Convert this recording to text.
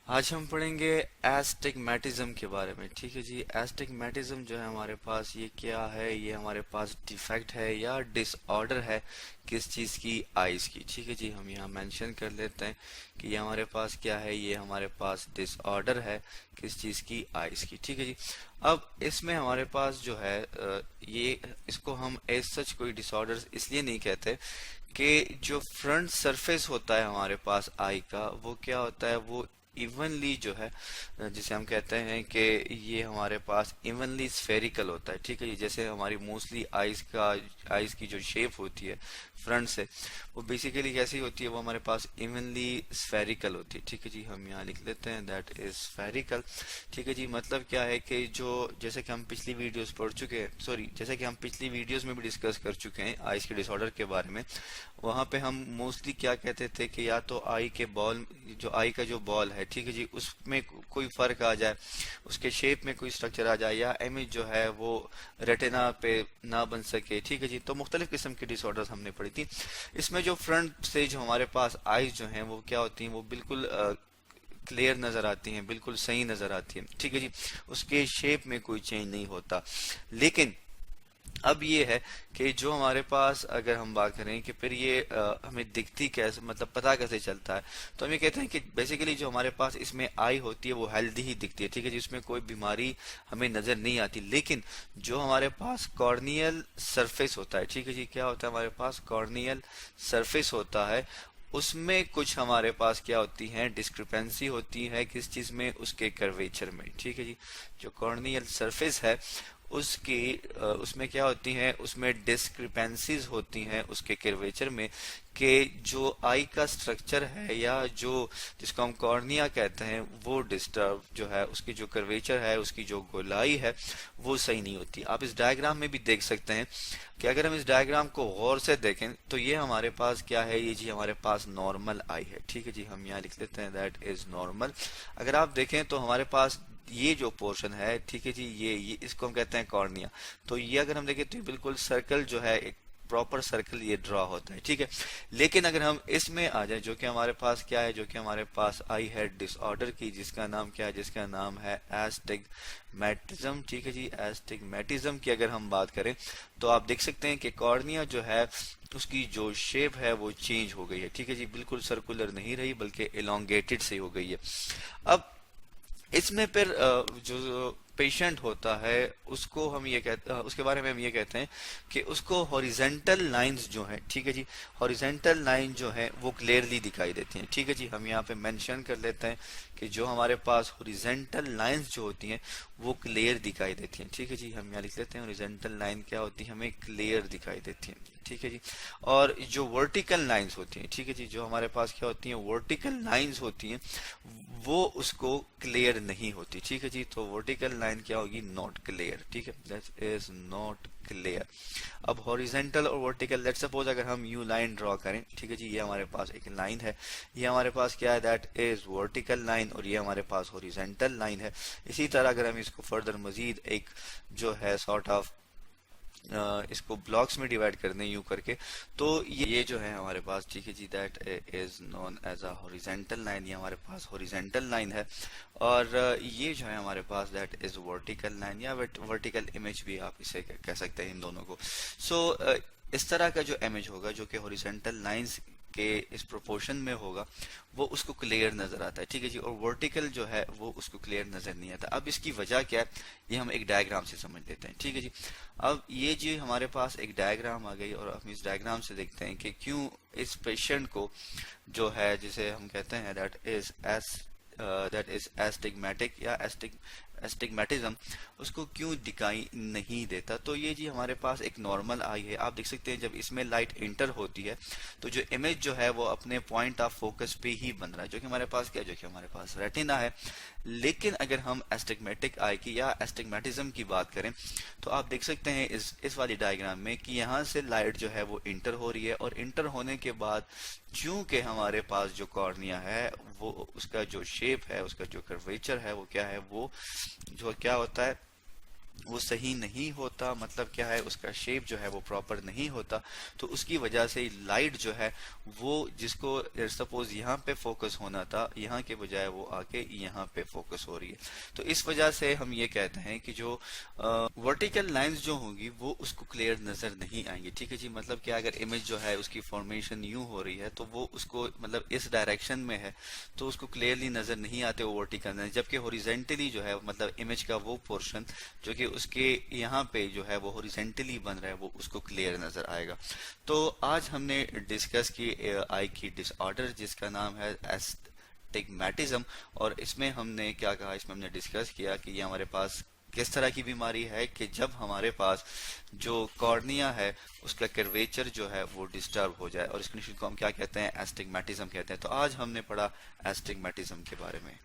आज हम पढ़ेंगे एस्टिग्मेटिज्म के बारे में। ठीक है जी, एस्टिग्मेटिज्म जो है हमारे पास ये क्या है, ये हमारे पास डिफेक्ट है या डिसऑर्डर है किस चीज़ की, आइज़ की। ठीक है जी, हम यहाँ मेंशन कर लेते हैं कि ये हमारे पास क्या है, ये हमारे पास डिसऑर्डर है किस चीज़ की, आइज़ की। ठीक है जी, अब इसमें हमारे पास जो है ये इसको हम एज सच कोई डिसऑर्डर इसलिए नहीं कहते कि जो फ्रंट सरफेस होता है हमारे पास आई का, वो क्या होता है, वो इवनली जो है, जिसे हम कहते हैं कि ये हमारे पास इवनली स्फेरिकल होता है। ठीक है, ये जैसे हमारी मोस्टली आइज की जो शेप होती है फ्रंट से, वो बेसिकली कैसी होती है, वो हमारे पास इवनली स्फेरिकल होती है। ठीक है जी, हम यहाँ लिख लेते हैं दैट इज स्फेरिकल। ठीक है जी, मतलब क्या है कि जो जैसे कि हम पिछली वीडियोस पढ़ चुके हैं, सॉरी जैसे कि हम पिछली वीडियोस में भी डिस्कस कर चुके हैं आइज के डिसऑर्डर के बारे में, वहां पे हम मोस्टली क्या कहते थे कि या तो आई के बॉल, जो आई का जो बॉल है, ठीक है जी, उसमें कोई फर्क आ जाए, उसके शेप में कोई स्ट्रक्चर आ जाए, या इमेज जो है वो रेटिना पे ना बन सके। ठीक है जी, तो मुख्तलिफ किस्म की डिसऑर्डर्स हमने पढ़ी थी। इसमें जो फ्रंट से जो हमारे पास आईज जो हैं वो क्या होती हैं, वो बिल्कुल क्लियर नजर आती हैं, बिल्कुल सही नजर आती हैं। ठीक है जी, उसके शेप में कोई चेंज नहीं होता। लेकिन अब ये है कि जो हमारे पास अगर हम बात करें कि फिर ये हमें दिखती कैसे, मतलब पता कैसे चलता है, तो हम ये कहते हैं कि बेसिकली जो हमारे पास इसमें आई होती है वो हेल्दी ही दिखती है। ठीक है, जिसमें कोई बीमारी हमें नजर नहीं आती। लेकिन जो हमारे पास कॉर्नियल सरफेस होता है, ठीक है जी, क्या होता है हमारे पास कॉर्नियल सरफेस होता है, उसमें कुछ हमारे पास क्या होती है, डिस्क्रिपेंसी होती है किस चीज में, उसके कर्वेचर में। ठीक है जी, जो कॉर्नियल सरफेस है उसकी उसमें क्या होती है, उसमें डिस्क्रिपेंसीज होती हैं उसके कर्वेचर में, कि जो आई का स्ट्रक्चर है या जो जिसको हम कॉर्निया कहते हैं, वो डिस्टर्ब जो है, उसकी जो कर्वेचर है, उसकी जो गोलाई है, वो सही नहीं होती। आप इस डायग्राम में भी देख सकते हैं कि अगर हम इस डायग्राम को गौर से देखें तो ये हमारे पास क्या है, ये जी हमारे पास नॉर्मल आई है। ठीक है जी, हम यहाँ लिख लेते हैं दैट इज नॉर्मल। अगर आप देखें तो हमारे पास ये जो पोर्शन है, ठीक है जी, ये इसको हम कहते हैं कॉर्निया। तो ये अगर हम देखें तो ये बिल्कुल सर्कल जो है, एक प्रॉपर सर्कल ये ड्रॉ होता है। ठीक है, लेकिन अगर हम इसमें आ जाए, जो कि हमारे पास क्या है, जो कि हमारे पास आई है डिसऑर्डर की, जिसका नाम क्या है, जिसका नाम है एस्टिग्मेटिज्म। ठीक है जी, एस्टिग्मेटिज्म की अगर हम बात करें तो आप देख सकते हैं कि कॉर्निया जो है उसकी जो शेप है वो चेंज हो गई है। ठीक है जी, बिल्कुल सर्कुलर नहीं रही बल्कि एलोंगेटेड से हो गई है। अब इसमें फिर जो पेशेंट होता है उसको हम ये कहते, उसके बारे में हम ये कहते हैं कि उसको हॉरिजेंटल लाइंस जो हैं, ठीक है जी, हॉरिजेंटल लाइन जो है वो क्लियरली दिखाई देती हैं। ठीक है जी, हम यहाँ पे मेंशन कर लेते हैं कि जो हमारे पास हॉरिजेंटल लाइंस जो होती हैं वो क्लियर दिखाई देती हैं। ठीक है जी, हम यहाँ लिख लेते हैं हॉरिजेंटल लाइन क्या होती है, हमें क्लियर दिखाई देती हैं। ठीक है जी, और जो वर्टिकल लाइंस होती हैं, ठीक है जी, जो हमारे पास क्या होती हैं, वर्टिकल लाइंस होती हैं, वो उसको क्लियर नहीं होती। ठीक है जी, तो वर्टिकल लाइन क्या होगी, नॉट क्लियर। ठीक है, दैट इज नॉट क्लियर। अब हॉरिजेंटल और वर्टिकल, लेट्स सपोज अगर हम यू लाइन ड्रॉ करें, ठीक है जी, ये हमारे पास एक लाइन है, ये हमारे पास क्या है, दैट इज वर्टिकल लाइन, और ये हमारे पास हॉरिजेंटल लाइन है। इसी तरह अगर हम इसको फर्दर मजीद एक जो है सॉर्ट ऑफ इसको ब्लॉक्स में डिवाइड कर दें यूं करके, तो ये जो है हमारे पास, ठीक है जी, that is known as a horizontal line, ये हमारे पास हॉरिजेंटल लाइन है। और ये जो है हमारे पास दैट इज वर्टिकल लाइन, या वर्टिकल इमेज भी आप इसे कह सकते हैं इन दोनों को। सो इस तरह का जो इमेज होगा जो कि हॉरिजेंटल लाइंस के इस प्रोपोर्शन में होगा, वो उसको क्लियर नजर आता है। ठीक है जी, और वर्टिकल जो है वो उसको क्लियर नजर नहीं आता। अब इसकी वजह क्या है, ये हम एक डायग्राम से समझ लेते हैं। ठीक है जी, अब ये जी हमारे पास एक डायग्राम आ गई, और हम इस डायग्राम से देखते हैं कि क्यों इस पेशेंट को जो है, जिसे हम कहते हैं दैट इज एस्टिग्मेटिक या एस्टिग्मेटिज्म, उसको क्यों दिखाई नहीं देता। तो ये जी हमारे पास एक नॉर्मल आई है, आप देख सकते हैं जब इसमें लाइट इंटर होती है तो जो इमेज जो है वो अपने पॉइंट ऑफ फोकस पे ही बन रहा है, जो कि हमारे पास क्या है, जो कि हमारे पास रेटिना है। लेकिन अगर हम एस्टिग्मेटिक आई की या एस्टिग्मेटिज्म की बात करें तो आप देख सकते हैं इस वाली डायग्राम में कि यहाँ से लाइट जो है वो इंटर हो रही है, और इंटर होने के बाद चूंकि हमारे पास जो कॉर्निया है वो उसका जो शेप है, उसका जो कर्वेचर है वो क्या है, वो जो क्या होता है, वो सही नहीं होता, मतलब क्या है, उसका शेप जो है वो प्रॉपर नहीं होता, तो उसकी वजह से लाइट जो है वो, जिसको सपोज यहाँ पे फोकस होना था, यहाँ के बजाय वो आके यहाँ पे फोकस हो रही है। तो इस वजह से हम ये कहते हैं कि जो वर्टिकल लाइंस जो होंगी वो उसको क्लियर नजर नहीं आएंगी। ठीक है जी, मतलब कि अगर इमेज जो है उसकी फॉर्मेशन यूं हो रही है तो वो उसको मतलब इस डायरेक्शन में है तो उसको क्लियरली नजर नहीं आते वो वर्टिकल, जबकि हॉरिजेंटली जो है मतलब इमेज का वो पोर्शन जो कि उसके यहाँ पे जो है वो हॉरिजेंटली बन रहा है वो उसको क्लियर नजर आएगा। तो आज हमने डिस्कस की आई की डिसऑर्डर जिसका नाम है एस्टिग्मेटिज्म। और इसमें हमने क्या कहा, इसमें हमने डिस्कस किया कि ये हमारे पास किस तरह की बीमारी है कि जब हमारे पास जो कॉर्निया है उसका कर्वेचर जो है वो डिस्टर्ब हो जाए, और इस कंडीशन को हम क्या कहते हैं, एस्टिग्मेटिज्म कहते हैं। तो आज हमने पढ़ा एस्टिग्मेटिज्म के बारे में।